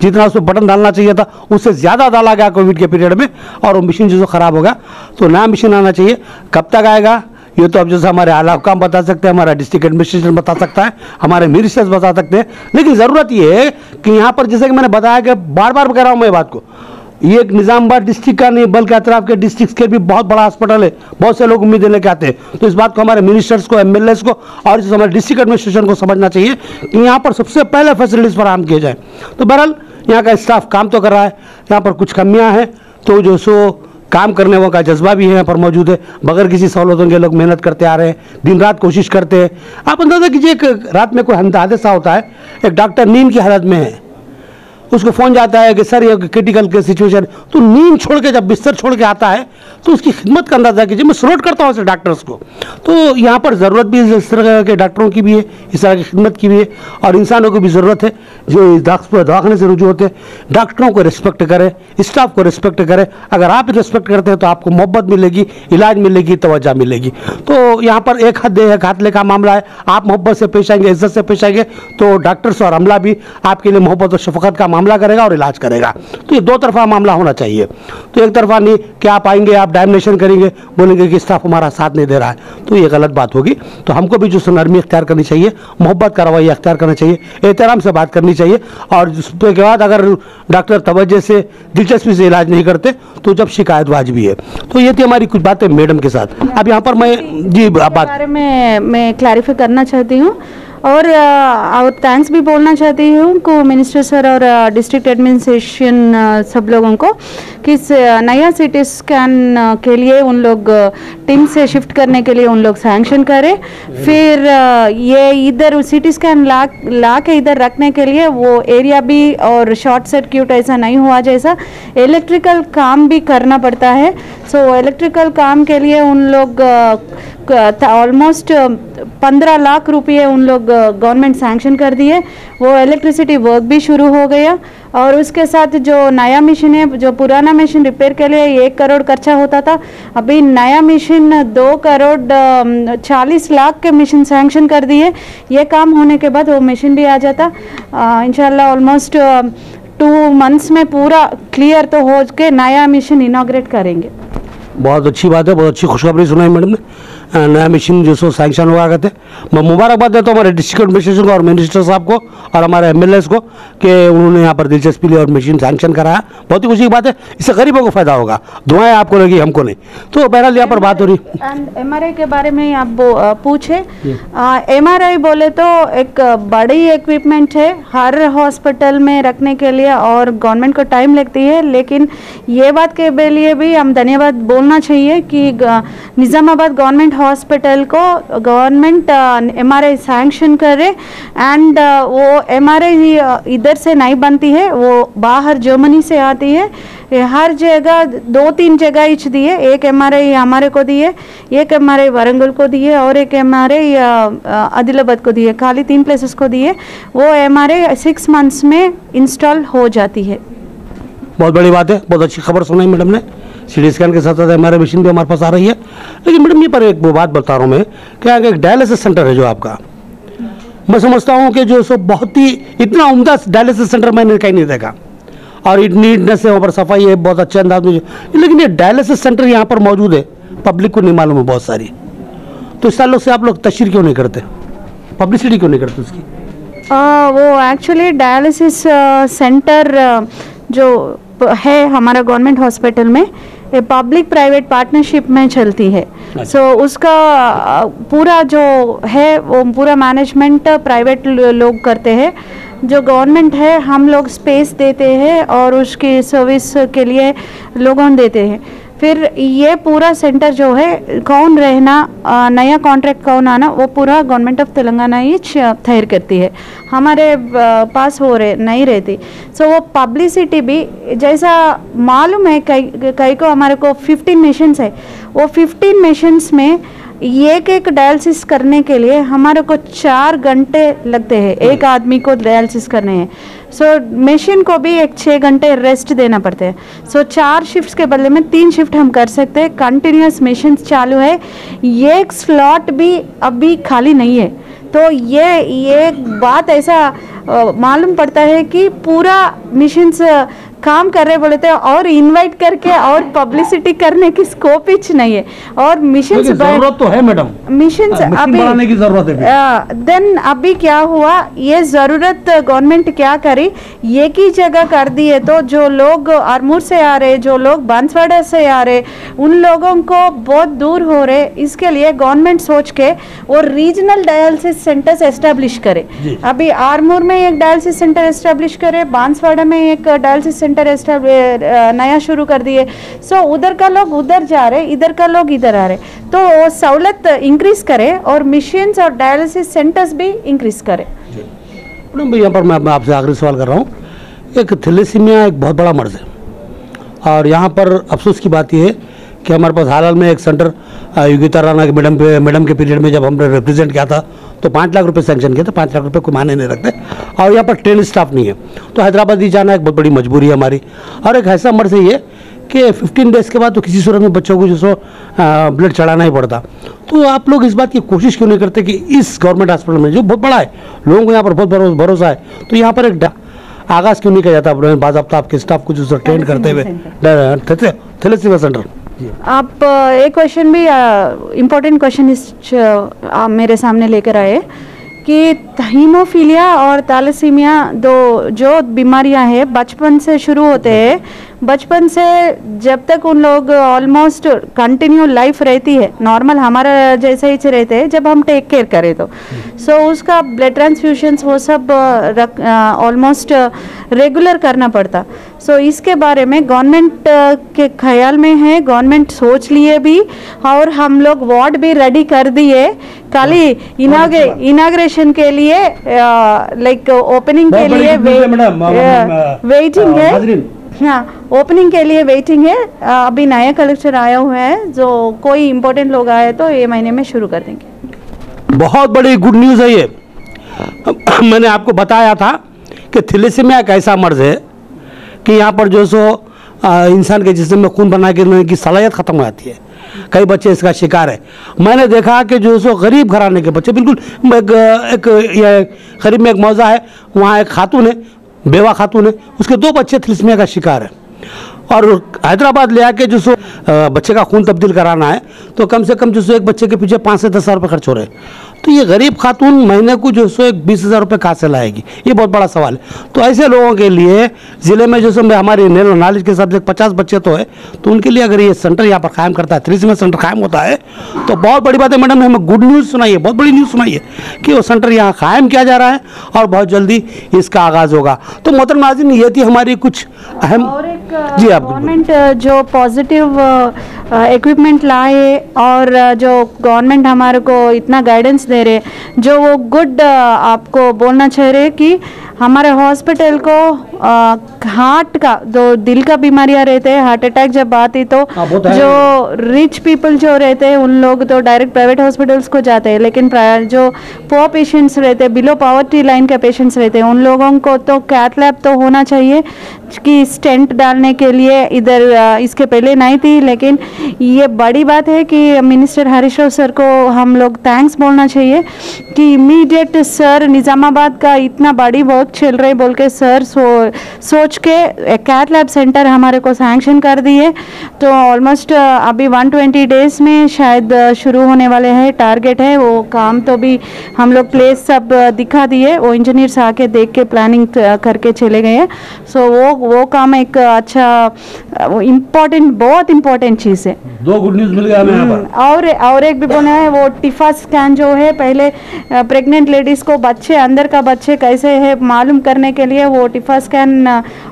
जितना उसमें बटन डालना चाहिए था उससे ज़्यादा डाला गया कोविड के पीरियड में, और वो मशीन जो ख़राब हो गया। तो नया मशीन आना चाहिए। कब तक आएगा ये तो अब जैसे हमारे आला हुकाम बता सकते हैं, हमारा डिस्ट्रिक्ट एडमिनिस्ट्रेशन बता सकता है, हमारे मिनिस्टर्स बता सकते हैं। लेकिन ज़रूरत ये है कि यहाँ पर जैसे कि मैंने बताया कि बार बार कह रहा हूँ मैं बात को, ये एक निज़ामाबाद डिस्ट्रिक्ट का नहीं बल्कि अतराफ के डिस्ट्रिक्ट के भी बहुत बड़ा हॉस्पिटल है, बहुत से लोग उम्मीदें लेके आते हैं। तो इस बात को हमारे मिनिस्टर्स को, एमएलएस को और हमारे डिस्ट्रिक्ट एडमिनिस्ट्रेशन को समझना चाहिए कि यहाँ पर सबसे पहले फैसिलिटीज़ फराहम किए जाए। तो बहरहाल यहाँ का स्टाफ काम तो कर रहा है, यहाँ पर कुछ कमियाँ हैं तो जो सो काम करने का जज्बा भी है यहाँ पर मौजूद है। बगैर किसी सहूलतों के लोग मेहनत करते आ रहे हैं, दिन रात कोशिश करते हैं। आप अंदाजा कीजिए एक रात में कोई हादसा होता है, एक डॉक्टर नींद की हालत में है, उसको फ़ोन जाता है कि सर ये क्रिटिकल के सिचुएशन, तो नींद छोड़ के जब बिस्तर छोड़ के आता है तो उसकी खिदमत का अंदाज़ा कीजिए। मैं सलूट करता हूँ ऐसे डॉक्टर्स को। तो यहाँ पर ज़रूरत भी इस तरह के डॉक्टरों की भी है, इस तरह की खिदमत की भी है, और इंसानों की भी ज़रूरत है जो इस दवाखाने से रुजू होते हैं। डॉक्टरों को रिस्पेक्ट करें, स्टाफ को रिस्पेक्ट करें। अगर आप रिस्पेक्ट करते हैं तो आपको मोहब्बत मिलेगी, इलाज मिलेगी, तवज्जो मिलेगी। तो यहाँ पर एक हाथ दे एक हाथ ले का मामला है। आप मोहब्बत से पेश आएंगे, इज्जत से पेश आएंगे तो डॉक्टर्स और अमला भी आपके लिए मोहब्बत और शफकत का मामला करेगा और इलाज करेगा। तो ये दो तरफा मामला होना चाहिए। तो एक तरफा नहीं कि आप आएंगे, आप डायमिनेशन करेंगे, बोलेंगे कि स्टाफ हमारा साथ नहीं दे रहा है, तो ये गलत बात होगी। तो हमको भी जो नरमी अख्तियार करनी चाहिए, मोहब्बत का रवैया अख्तियार करना चाहिए, एहतराम से बात करनी चाहिए। और उसके बाद अगर डॉक्टर तवज्जो से, दिलचस्पी से इलाज नहीं करते तो जब शिकायत वाजिबी है। तो ये थी हमारी कुछ बातें मैडम के साथ। अब यहाँ पर मैं जी बात बारे में मैं क्लैरिफाई करना चाहती हूँ और थैंक्स भी बोलना चाहती हूँ को मिनिस्टर सर और डिस्ट्रिक्ट एडमिनिस्ट्रेशन सब लोगों को कि नया सिटी स्कैन के लिए उन लोग टीम से शिफ्ट करने के लिए उन लोग सैंक्शन करें। फिर ये इधर सिटी स्कैन ला के इधर रखने के लिए वो एरिया भी और शॉर्ट सर्क्यूट ऐसा नहीं हुआ, जैसा इलेक्ट्रिकल काम भी करना पड़ता है। सो इलेक्ट्रिकल काम के लिए उन लोग ऑलमोस्ट 15 लाख रुपये उन लोग गवर्नमेंट सैंक्शन कर दिए। वो इलेक्ट्रिसिटी वर्क भी शुरू हो गया और उसके साथ जो नया मशीन है, जो पुराना मशीन रिपेयर के लिए 1 करोड़ खर्चा होता था, अभी नया मशीन 2 करोड़ 40 लाख के मशीन सैंक्शन कर दिए। ये काम होने के बाद वो मशीन भी आ जाता इंशाल्लाह। ऑलमोस्ट 2 मंथ्स में पूरा क्लियर तो हो के नया मशीन इनॉग्रेट करेंगे। बहुत अच्छी बात है, बहुत अच्छी खुशखबरी सुनाई मैडम ने। नया मशीन जो सो सैंक्शन हुआ करते, मैं मुबारकबाद देता हूँ हमारे डिस्ट्रिक्ट एडमिनिस्ट्रेशन को और मिनिस्टर साहब को और हमारे एमएलएस को कि उन्होंने यहाँ पर दिलचस्पी ली और मशीन सैंक्शन कराया। बहुत ही खुशी की बात है, इससे गरीबों को फायदा होगा। दुआएं आपको लगी, हमको नहीं। तो बहरहाल यहाँ पर बात हो रही। एंड एमआरआई के बारे में आप पूछे, एमआरआई बोले तो एक बड़ी इक्विपमेंट है हर हॉस्पिटल में रखने के लिए और गवर्नमेंट को टाइम लगती है। लेकिन ये बात के लिए भी हम धन्यवाद बोलना चाहिए कि निज़ामाबाद गवर्नमेंट हॉस्पिटल को गवर्नमेंट एमआरआई सैंक्शन करे। एंड वो एमआरआई इधर से नहीं बनती है, वो बाहर जर्मनी से आती है। हर जगह 2-3 जगह इच दिए, एक एमआरआई हमारे को दिए, एक एमआरआई वारंगल को दिए और एक एमआरआई आदिलाबाद को दिए, खाली 3 प्लेसेस को दिए। वो एमआरआई 6 मंथ्स में इंस्टॉल हो जाती है। बहुत बड़ी बात है, बहुत अच्छी खबर सुनाई मैडम ने। सीटी स्कैन के साथ साथ एमआरआई मशीन भी हमारे पास आ रही है। लेकिन मैडम ये पर एक वो बात बता रहा हूँ मैं कि आगे एक डायलिसिस सेंटर है जो आपका, मैं समझता हूँ कि जो सो बहुत ही इतना उम्दा डायलिसिस सेंटर मैंने कहीं नहीं देखा और नीटनेस है वहाँ पर, सफाई है बहुत अच्छे अंदाज में। लेकिन ये डायलिसिस सेंटर यहाँ पर मौजूद है, पब्लिक को नहीं मालूम है बहुत सारी। तो इस ताल्लुक से आप लोग तशरीह क्यों नहीं करते, पब्लिसिटी क्यों नहीं करते उसकी? वो एक्चुअली डायलिसिस सेंटर जो है हमारा गवर्नमेंट हॉस्पिटल में पब्लिक प्राइवेट पार्टनरशिप में चलती है। सो उसका पूरा जो है वो पूरा मैनेजमेंट प्राइवेट लोग करते हैं। जो गवर्नमेंट है हम लोग स्पेस देते हैं और उसकी सर्विस के लिए लोगों देते हैं। फिर ये पूरा सेंटर जो है कौन रहना, नया कॉन्ट्रैक्ट कौन आना, वो पूरा गवर्नमेंट ऑफ तेलंगाना ही तैयार करती है, हमारे पास हो रहे नहीं रहती। सो वो पब्लिसिटी भी जैसा मालूम है, कई को हमारे को 15 मशीन्स है, वो 15 मशीन्स में एक डायलिसिस करने के लिए हमारे को 4 घंटे लगते हैं एक आदमी को डायलिसिस करने हैं। सो मशीन को भी 6 घंटे रेस्ट देना पड़ता है। सो 4 शिफ्ट्स के बदले में 3 शिफ्ट हम कर सकते हैं। कंटिन्यूस मशीन चालू है, एक स्लॉट भी अभी खाली नहीं है। तो ये बात ऐसा मालूम पड़ता है कि पूरा मिशंस काम कर रहे बोले थे और इनवाइट करके और पब्लिसिटी करने की स्कोप ही नहीं है और मिशंस जरूरत तो है मैडम, मिशंस अभी बढ़ाने की जरूरत है। देन अभी क्या हुआ, ये जरूरत गवर्नमेंट क्या करी, एक ही जगह कर दिए तो जो लोग आरमूर से आ रहे, जो लोग बांसवाड़ा से आ रहे, उन लोगों को बहुत दूर हो रहे। इसके लिए गवर्नमेंट सोच के और रीजनल डायलिसिस सेंटर्स एस्टेब्लिश करे। अभी आरमूर में एक डायलिसिस सेंटर एस्टेब्लिश करे, बांसवाड़ा में एक डायलिसिस सेंटर नया शुरू कर दिए। सो उधर का लोग उधर जा रहे, इधर का लोग इधर आ रहे, तो वो सहूलत इंक्रीज करे और मशीन्स और डायलिसिस सेंटर्स भी इंक्रीज करे। मैडम यहाँ पर मैं आपसे आखिरी सवाल कर रहा हूँ, एक थैलेसीमिया एक बहुत बड़ा मर्ज है और यहाँ पर अफसोस की बात यह है कि हमारे पास हाल में एक सेंटर योगिता राणा के मैडम के पीरियड में जब हमने रिप्रेजेंट किया था तो 5 लाख रुपए सैंक्शन किया था। 5 लाख रुपए कोई मायने नहीं रखते और यहाँ पर ट्रेन स्टाफ नहीं है, तो हैदराबाद ही जाना एक बहुत बड़ी मजबूरी है हमारी। और एक ऐसा मर्ज है ये कि 15 डेज़ के बाद तो किसी सूरत में बच्चों को जो ब्लड चढ़ाना ही पड़ता। तो आप लोग इस बात की कोशिश क्यों नहीं करते कि इस गवर्नमेंट हॉस्पिटल में जो बहुत बड़ा है, लोगों को यहाँ पर बहुत भरोसा है, तो यहाँ पर एक आगाज़ क्यों नहीं किया जाता बाज़ाब्ता आपके स्टाफ को जो ट्रेन करते हुए थैलेसीमिया सेंटर? आप एक क्वेश्चन भी इम्पोर्टेंट क्वेश्चन मेरे सामने लेकर आए कि हीमोफीलिया और थैलेसीमिया दो जो बीमारियां हैं बचपन से शुरू होते हैं। बचपन से जब तक उन लोग ऑलमोस्ट कंटिन्यू लाइफ रहती है, नॉर्मल हमारा जैसे ही रहते हैं, जब हम टेक केयर करें तो उसका ब्लड ट्रांसफ्यूशंस वो सब ऑलमोस्ट रेगुलर करना पड़ता। इसके बारे में गवर्नमेंट के ख्याल में है, गवर्नमेंट सोच लिए भी और हम लोग वार्ड भी रेडी कर दिए। खाली इनाग्रेशन के लिए लाइक ओपनिंग के लिए वेटिंग है। हाँ, ओपनिंग के लिए वेटिंग है। अभी नया कलेक्टर आया हुआ है, जो कोई इम्पोर्टेंट लोग आए तो ये महीने में शुरू कर देंगे। बहुत बड़ी गुड न्यूज़ है ये। मैंने आपको बताया था कि थैलेसीमिया एक ऐसा मर्ज है कि यहाँ पर जो सो इंसान के जिस्म में खून बना के की सलाहियत ख़त्म हो जाती है। कई बच्चे इसका शिकार है। मैंने देखा कि जो सो गरीब घराने के बच्चे, बिल्कुल एक गरीब में एक मौजा है, वहाँ एक खातून है, बेवा खातून है, उसके 2 बच्चे थैलेसीमिया का शिकार है और हैदराबाद ले आके जो सो बच्चे का खून तब्दील कराना है तो कम से कम जो सो एक बच्चे के पीछे 5 से 10 हज़ार रुपये खर्च हो रहे हैं। तो ये गरीब खातून महीने को जो सो 20,000 रुपये कहाँ से लाएगी, ये बहुत बड़ा सवाल है। तो ऐसे लोगों के लिए ज़िले में जो सो हमारी नॉलेज के हिसाब से 50 बच्चे तो है, तो उनके लिए अगर ये सेंटर यहाँ पर कायम करता है, थैलेसीमिया सेंटर कायम होता है तो बहुत बड़ी बात है। मैडम ने हमें गुड न्यूज़ सुनाई है, बहुत बड़ी न्यूज़ सुनाई है कि वो सेंटर यहाँ कायम किया जा रहा है और बहुत जल्दी इसका आगाज़ होगा। तो मोहतरम नाज़रीन, ये थी हमारी कुछ अहम। जी, आप गवर्नमेंट जो पॉजिटिव इक्विपमेंट लाए और जो गवर्नमेंट हमारे को इतना गाइडेंस दे रहे, जो वो गुड आपको बोलना चाह रहे कि हमारे हॉस्पिटल को हार्ट का, जो दिल का बीमारियां रहते हैं, हार्ट अटैक जब आती तो जो रिच पीपल जो रहते हैं उन लोग तो डायरेक्ट प्राइवेट हॉस्पिटल्स को जाते हैं, लेकिन जो पुअर पेशेंट्स रहते हैं, बिलो पॉवर्टी लाइन के पेशेंट्स रहते हैं, उन लोगों को तो कैथ लैब तो होना चाहिए कि स्टेंट डालने के लिए इधर इसके पहले नहीं थी। लेकिन ये बड़ी बात है कि मिनिस्टर हरीश राव सर को हम लोग थैंक्स बोलना चाहिए कि इमीडिएट सर निज़ामाबाद का इतना बड़ी वर्क चल रही बोल के सर सोच के कैथ लैब सेंटर हमारे को सैंक्शन कर दिए। तो ऑलमोस्ट अभी 120 डेज में शायद शुरू होने वाले हैं, टारगेट है। वो काम तो भी हम लोग प्लेस सब दिखा दिए, वो इंजीनियर्स आके देख के प्लानिंग करके चले गए हैं। सो वो काम एक अच्छा इम्पोर्टेंट, बहुत इम्पोर्टेंट चीज़ है। 2 गुड न्यूज़ मिल गया हमें यहाँ पर। और एक भी बोला है, वो टिफा स्कैन जो है, पहले प्रेग्नेंट लेडीज़ को बच्चे अंदर का बच्चे कैसे है मालूम करने के लिए वो टिफा स्कैन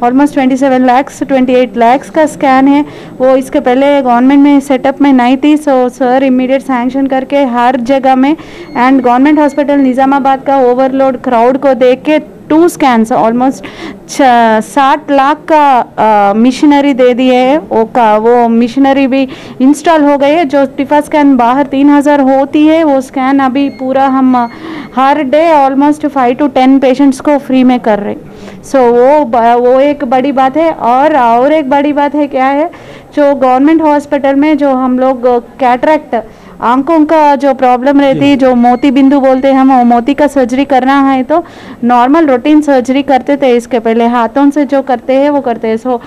ऑलमोस्ट 28 लाख का स्कैन है। वो इसके पहले गवर्नमेंट में सेटअप में नहीं थी। सो सर इमीडिएट सैंक्शन करके हर जगह में, एंड गवर्नमेंट हॉस्पिटल निज़ामाबाद का ओवरलोड क्राउड को देख के 2 स्कैन्स ऑलमोस्ट 60 लाख का मशीनरी दे दी है। वो मशीनरी भी इंस्टॉल हो गई है। जो टिफा स्कैन बाहर 3,000 होती है, वो स्कैन अभी पूरा हम हर डे ऑलमोस्ट 5 to 10 पेशेंट्स को फ्री में कर रहे। सो वो एक बड़ी बात है। और एक बड़ी बात है क्या है, जो गवर्नमेंट हॉस्पिटल में जो हम लोग कैटरैक्ट आंखों का जो प्रॉब्लम रहती है, जो मोती बिंदु बोलते हैं हम, वो मोती का सर्जरी करना है तो नॉर्मल रूटीन सर्जरी करते थे। इसके पहले हाथों से जो करते हैं वो करते हैं। सो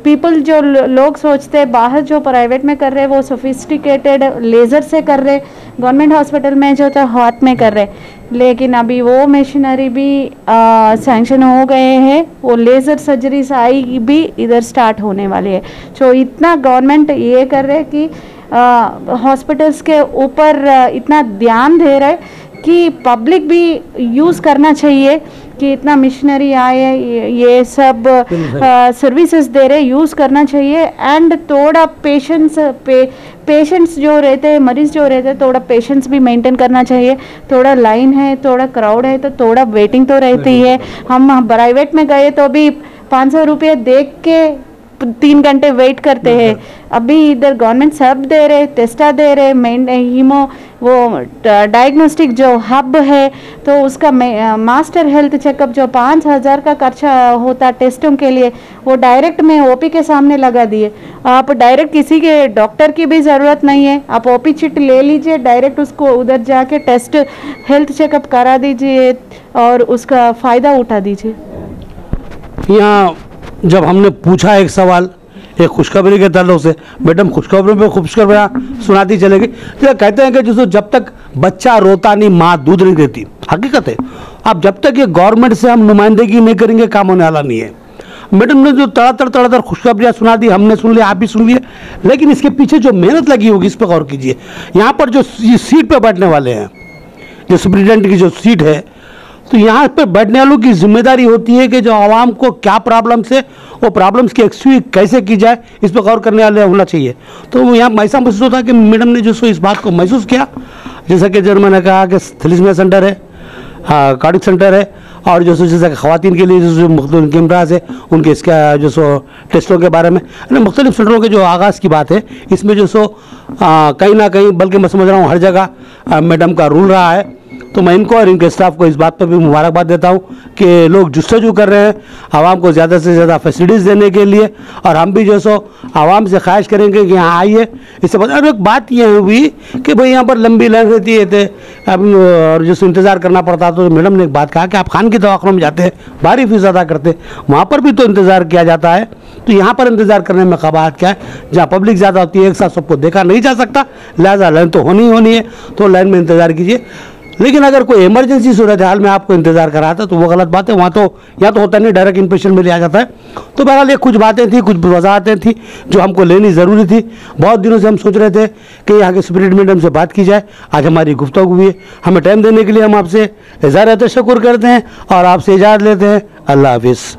पीपल जो लोग सोचते हैं बाहर जो प्राइवेट में कर रहे हैं वो सोफिस्टिकेटेड लेज़र से कर रहे, गवर्नमेंट हॉस्पिटल में जो था हाथ में कर रहे, लेकिन अभी वो मशीनरी भी सैंक्शन हो गए हैं, वो लेज़र सर्जरी आई भी इधर स्टार्ट होने वाली है। तो इतना गवर्नमेंट ये कर रहे कि हॉस्पिटल्स के ऊपर इतना ध्यान दे रहे कि पब्लिक भी यूज़ करना चाहिए कि इतना मिशनरी आए, ये सब सर्विसेज दे रहे, यूज़ करना चाहिए। एंड थोड़ा पेशेंट्स जो रहते हैं, मरीज़ जो रहते हैं, थोड़ा पेशेंस भी मेंटेन करना चाहिए। थोड़ा लाइन है, थोड़ा क्राउड है, तो थोड़ा वेटिंग तो रहती है। हम प्राइवेट में गए तो भी 500 रुपये देख के 3 घंटे वेट करते हैं। अभी इधर गवर्नमेंट सब दे रहे, टेस्टा दे रहे, हीमो वो डायग्नोस्टिक जो हब है तो उसका मास्टर हेल्थ चेकअप जो 5,000 का खर्चा होता टेस्टों के लिए, वो डायरेक्ट में ओपी के सामने लगा दिए। आप डायरेक्ट किसी के डॉक्टर की भी ज़रूरत नहीं है, आप ओपी चिट ले लीजिए, डायरेक्ट उसको उधर जाके टेस्ट हेल्थ चेकअप करा दीजिए और उसका फ़ायदा उठा दीजिए। यहाँ जब हमने पूछा एक सवाल एक खुशखबरी के ताल्लुक से, मैडम खुशखबरी में खुशखबरियाँ सुनाती चलेगी। तो कहते हैं कि जिसको जब तक बच्चा रोता नहीं माँ दूध नहीं देती, हकीकत है। अब जब तक ये गवर्नमेंट से हम नुमाइंदगी नहीं करेंगे काम होने वाला नहीं है। मैडम ने जो तड़ातड़ खुशखबरियाँ सुना दी, हमने सुन लिया, आप भी सुन लिए, लेकिन इसके पीछे जो मेहनत लगी होगी इस पर गौर कीजिए। यहाँ पर जो सीट पर बैठने वाले हैं, जो सुप्रिटेंडेंट की जो सीट है, तो यहाँ पर बैठने वालों की जिम्मेदारी होती है कि जो आवाम को क्या प्रॉब्लम्स है, वो प्रॉब्लम्स की एक्सक्यूज कैसे की जाए, इस पर गौर करने वाले होना चाहिए। तो यहाँ ऐसा महसूस होता है कि मैडम ने जो सो इस बात को महसूस किया, जैसा कि जब मैंने कहा कि थैलेसीमिया सेंटर है, कार्डिक सेंटर है, और जो सो जैसा ख़वातीन के लिए जो मुख्तलिफ कैमराज है उनके इसका जो सो टेस्टों के बारे में मुख्तलिफ सेंटरों के जो आगाज़ की बात है, इसमें जो सो कहीं ना कहीं, बल्कि मैं समझ रहा हूँ हर जगह मैडम का रूल रहा है। तो मैं इनको और इनके स्टाफ को इस बात पर भी मुबारकबाद देता हूँ कि लोग जुस्तजू कर रहे हैं आवाम को ज़्यादा से ज़्यादा फैसिलिटीज़ देने के लिए, और हम भी जो सो आवाम से ख्वाहिश करेंगे कि यहाँ आइए। इससे बाद और एक बात यह हुई कि भाई यहाँ पर लंबी लाइन रहती है और जो इंतज़ार करना पड़ता है। तो मैडम ने एक बात कहा कि आप खान की दवाखानों में जाते हैं, भारी फीस अदा करते, वहाँ पर भी तो इंतज़ार किया जाता है, तो यहाँ पर इंतज़ार करने में कबाहत क्या है? जहाँ पब्लिक ज़्यादा होती है, एक साथ सबको देखा नहीं जा सकता, लिहाजा लाइन तो होनी है, तो लाइन में इंतज़ार कीजिए। लेकिन अगर कोई इमरजेंसी सूरत हाल में आपको इंतज़ार कराता तो वो गलत बात है। वहाँ तो या तो होता नहीं, डायरेक्ट इनपेशेंट में लिया जाता है। तो बहरहाल ये कुछ बातें थी, कुछ वजाहतें थी जो हमको लेनी ज़रूरी थी। बहुत दिनों से हम सोच रहे थे कि यहाँ के सुप्रिटेंडेंट मैडम से बात की जाए, आज हमारी गुफ्तगू हुई है। हमें टाइम देने के लिए हम आपसे इज़हार तशक्कुर करते हैं और आपसे इजाज़त लेते हैं। अल्लाह हाफिज़।